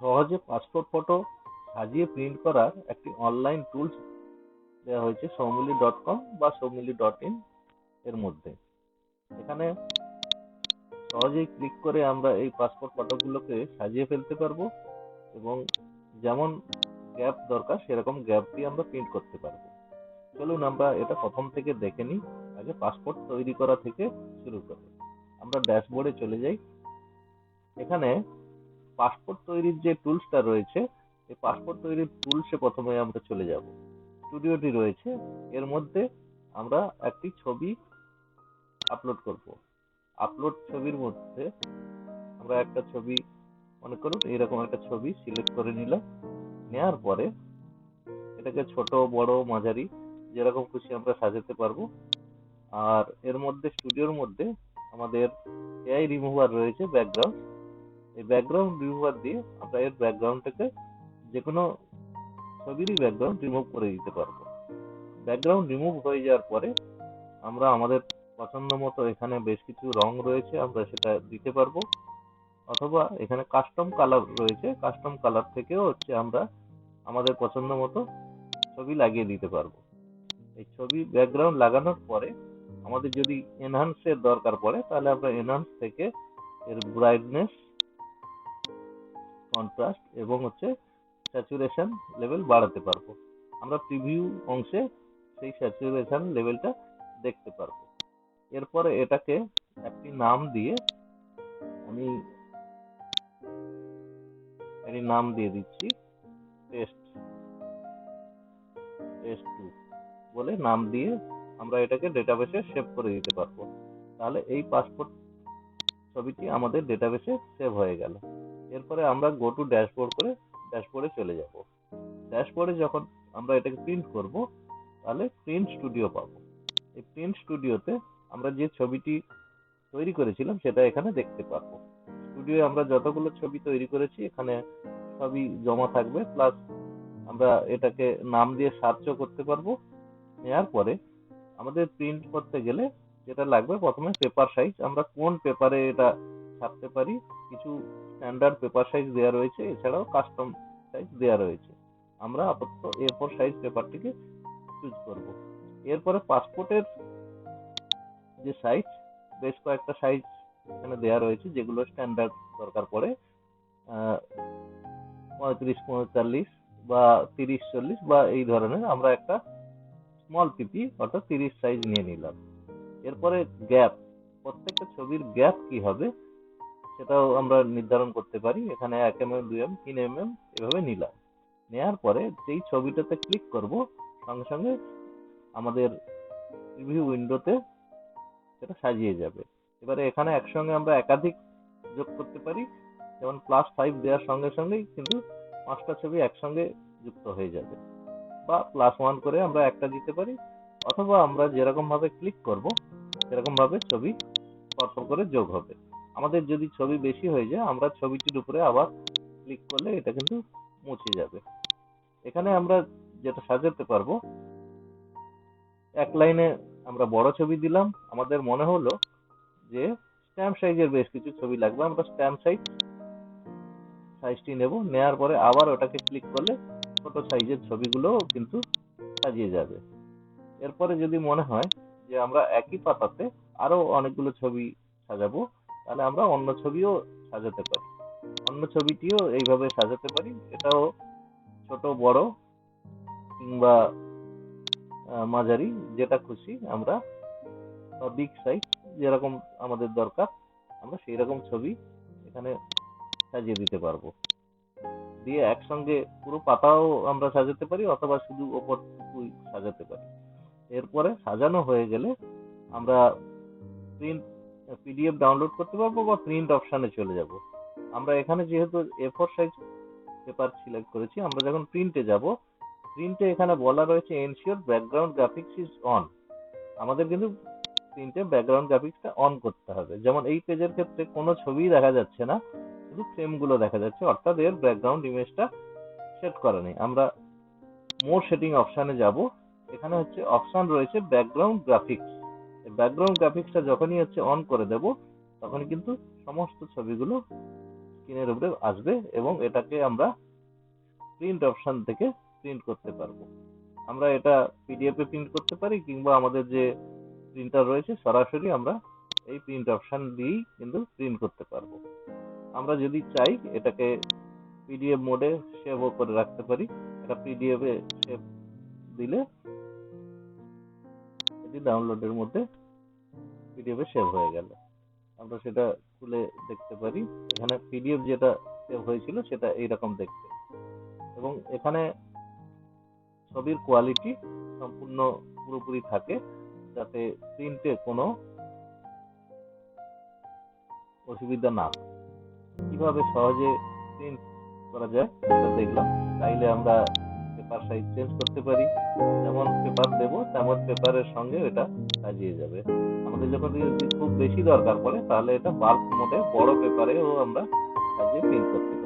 সহজে passport photo সাজিয়ে print করার একটি অনলাইন টুলস দেওয়া হয়েছে সৌমিলি.com বা সৌমিলি.in এর মধ্যে। এখানে সহজেই ক্লিক করে আমরা এই পাসপোর্ট ফটোগুলোকে সাজিয়ে ফেলতে পারবো এবং যেমন গ্যাপ দরকার সেরকম গ্যাপ দিয়ে আমরা প্রিন্ট করতে পারবো। চলুন আমরা এটা প্রথম থেকে দেখে নিই। আগে পাসপোর্ট তৈরি করা থেকে শুরু করে আমরা ড্যাশবোর্ডে চলে যাই। এখানে পাসপোর্ট তৈরির যে টুলসটা রয়েছে, এই পাসপোর্ট তৈরির টুলসে প্রথমে আমরা চলে যাব। স্টুডিওটি রয়েছে, এর মধ্যে আমরা একটি ছবি আপলোড করব। আপলোড ছবির মধ্যে আমরা একটা ছবি, মনে করুন এরকম একটা ছবি সিলেক্ট করে নিলাম। নেওয়ার পরে এটাকে ছোট বড় মাঝারি যেরকম খুশি আমরা সাজাতে পারবো। আর এর মধ্যে স্টুডিওর মধ্যে আমাদের এআই রিমুভার রয়েছে ব্যাকগ্রাউন্ড। এই ব্যাকগ্রাউন্ড রিমুভার দিয়ে আমরা এর ব্যাকগ্রাউন্ডটাকে যে কোনো ছবিরই ব্যাকগ্রাউন্ড রিমুভ করে দিতে পারবো। ব্যাকগ্রাউন্ড রিমুভ হয়ে যাওয়ার পরে আমরা আমাদের পছন্দ মতো, এখানে বেশ কিছু রং রয়েছে, আমরা সেটা দিতে পারবো। অথবা এখানে কাস্টম কালার রয়েছে, কাস্টম কালার থেকেও আমরা আমাদের পছন্দ মতো ছবি লাগিয়ে দিতে পারবো। এই ছবি ব্যাকগ্রাউন্ড লাগানোর পরে আমাদের যদি এনহান্সের দরকার পড়ে তাহলে আমরা এনহান্স থেকে এর ব্রাইটনেস, কন্ট্রাস্ট এবং স্যাচুরেশন লেভেল বাড়াতে পারবো। আমরা প্রিভিউ অংশে সেই স্যাচুরেশন লেভেলটা দেখতে পারবো। এরপরে এটাকে একটি নাম দিয়ে আমি নাম দিয়ে দিচ্ছি টেস্ট 2 বলে নাম দিয়ে আমরা এটাকে ডেটাবেসে সেভ করে দিতে পারবো। তাহলে এই পাসপোর্ট ছবিটি আমাদের ডেটাবেসে সেভ হয়ে গেল। এরপরে আমরা গো টু ড্যাশবোর্ড করে ড্যাশবোর্ডে চলে যাব। ড্যাশবোর্ডে যখন আমরা এটাকে প্রিন্ট করব তাহলে প্রিন্ট স্টুডিও পাবো। এই প্রিন্ট স্টুডিওতে আমরা যে ছবিটি তৈরি করেছিলাম সেটা এখানে দেখতে পারবো। স্টুডিওয়ে আমরা যতগুলো ছবি তৈরি করেছি এখানে সবই জমা থাকবে, প্লাস আমরা এটাকে নাম দিয়ে সার্চও করতে পারবো। নেওয়ার পরে আমাদের প্রিন্ট করতে গেলে যেটা লাগবে, প্রথমে পেপার সাইজ, আমরা কোন পেপারে এটা ছাপতে পারি। কিছু স্ট্যান্ডার্ড পেপার সাইজ দেওয়া রয়েছে, এছাড়াও কাস্টম সাইজ দেওয়া রয়েছে। আমরা আপাতত A4 সাইজ পেপারটিকে চুজ করব। এরপরে পাসপোর্টের যে সাইজ, বেশ কয়েকটা সাইজ এখানে দেওয়া রয়েছে যেগুলো স্ট্যান্ডার্ড দরকার পড়ে। 35-45 বা 30-40 বা এই ধরনের আমরা একটা স্মল পিপি অর্থাৎ 30 সাইজ নিয়ে নিলাম। এরপরে গ্যাপ, প্রত্যেকটা ছবির গ্যাপ কি হবে সেটাও আমরা নির্ধারণ করতে পারি। এখানে 1 mm, 2 mm, 3 mm এভাবে নিলাম। নেওয়ার পরে যেই ছবিটাতে ক্লিক করব সঙ্গে সঙ্গে আমাদের প্রিভিউ উইন্ডোতে সেটা সাজিয়ে যাবে। এবারে এখানে একসঙ্গে আমরা একাধিক যোগ করতে পারি, যেমন +5 দেওয়ার সঙ্গে সঙ্গেই কিন্তু 5টা ছবি একসঙ্গে যুক্ত হয়ে যাবে, বা +1 করে আমরা একটা দিতে পারি। অথবা আমরা যেরকম ভাবে ক্লিক করব সেরকম ভাবে ছবি পরপর করে যোগ হবে। আমাদের যদি ছবি বেশি হয়ে যায় আমরা ছবিটির উপরে আবার ক্লিক করলে এটা কিন্তু মুছে যাবে। এখানে আমরা যেটা সাজাতে পারবো, এক লাইনে আমরা বড় ছবি দিলাম, আমাদের মনে হলো যে স্ট্যাম্প সাইজের বেশ কিছু ছবি লাগবে, আমরা স্ট্যাম্প সাইজটি নেব। নেওয়ার পরে আবার ওটাকে ক্লিক করলে ছোট সাইজের ছবিগুলো কিন্তু সাজিয়ে যাবে। এরপরে যদি মনে হয় যে আমরা একই পাতাতে আরো অনেকগুলো ছবি সাজাবো, তাহলে আমরা অন্য ছবিও সাজাতে পারি, অন্য ছবিটিও এইভাবে সাজাতে পারি। এটাও ছোট বড় কিংবা মাঝারি যেটা খুশি আমরা, বা বিগ সাইজ যেরকম আমাদের দরকার আমরা সেই রকম ছবি এখানে সাজিয়ে দিতে পারবো। দিয়ে একসঙ্গে পুরো পাতাও আমরা সাজাতে পারি অথবা শুধু ওপরটুকুই সাজাতে পারি। এরপরে সাজানো হয়ে গেলে আমরা প্রিন্ট পিডিএফ ডাউনলোড করতে পারবো বা প্রিন্ট অপশনে চলে যাব। আমরা এখানে যেহেতু A4 সাইজ পেপার সিলেক্ট করেছি, আমরা যখন প্রিন্টে যাব, প্রিন্টে এখানে বলা রয়েছে ensure background graphics is on. আমাদের কিন্তু প্রিন্টে ব্যাকগ্রাউন্ড গ্রাফিক্সটা অন করতে হবে। যেমন এই পেজের ক্ষেত্রে কোনো ছবি দেখা যাচ্ছে না, শুধু ফ্রেমগুলো দেখা যাচ্ছে, অর্থাৎ এর ব্যাকগ্রাউন্ড ইমেজটা সেট করা নেই। আমরা মোর সেটিং অপশনে যাব। এখানে অপশন রয়েছে ব্যাকগ্রাউন্ড গ্রাফিক্স। এই ব্যাকগ্রাউন্ড গ্রাফিক্সটা যখনই অন করে দেব তখন কিন্তু সমস্ত ছবিগুলো স্ক্রিনের উপরে আসবে এবং এটাকে আমরা প্রিন্ট অপশন থেকে প্রিন্ট করতে পারবো। আমরা এটা পিডিএফ এ প্রিন্ট করতে পারি, কিংবা আমাদের যে প্রিন্টার রয়েছে সরাসরি আমরা এই প্রিন্ট অপশন দিয়েই কিন্তু প্রিন্ট করতে পারবো। আমরা যদি চাই এটাকে পিডিএফ মোডে সেভও করে রাখতে পারি। এটা পিডিএফ এ সেভ দিলে এটি ডাউনলোডের মধ্যে পিডিএফ এ সেভ হয়ে গেল। আমরা সেটা খুলে দেখতে পারি। এখানে পিডিএফ যেটা সেভ হয়েছিল সেটা এইরকম দেখতে, এবং এখানে ছবির কোয়ালিটি সম্পূর্ণ পুরোপুরি থাকে, যাতে প্রিন্টে কোনো অসুবিধা না হয়। কিভাবে সহজে প্রিন্ট করা যায় সেটা দেখলাম। চাইলে আমরা পেপার সাইজ চেঞ্জ করতে পারি, যেমন পেপার দেবো তেমন পেপারের সঙ্গে এটা সাজিয়ে যাবে। আমাদের যখন যদি খুব বেশি দরকার পড়ে তাহলে এটা বাল্ক মোডে বড় পেপারেও আমরা সাজিয়ে প্রিন্ট করতে পারি।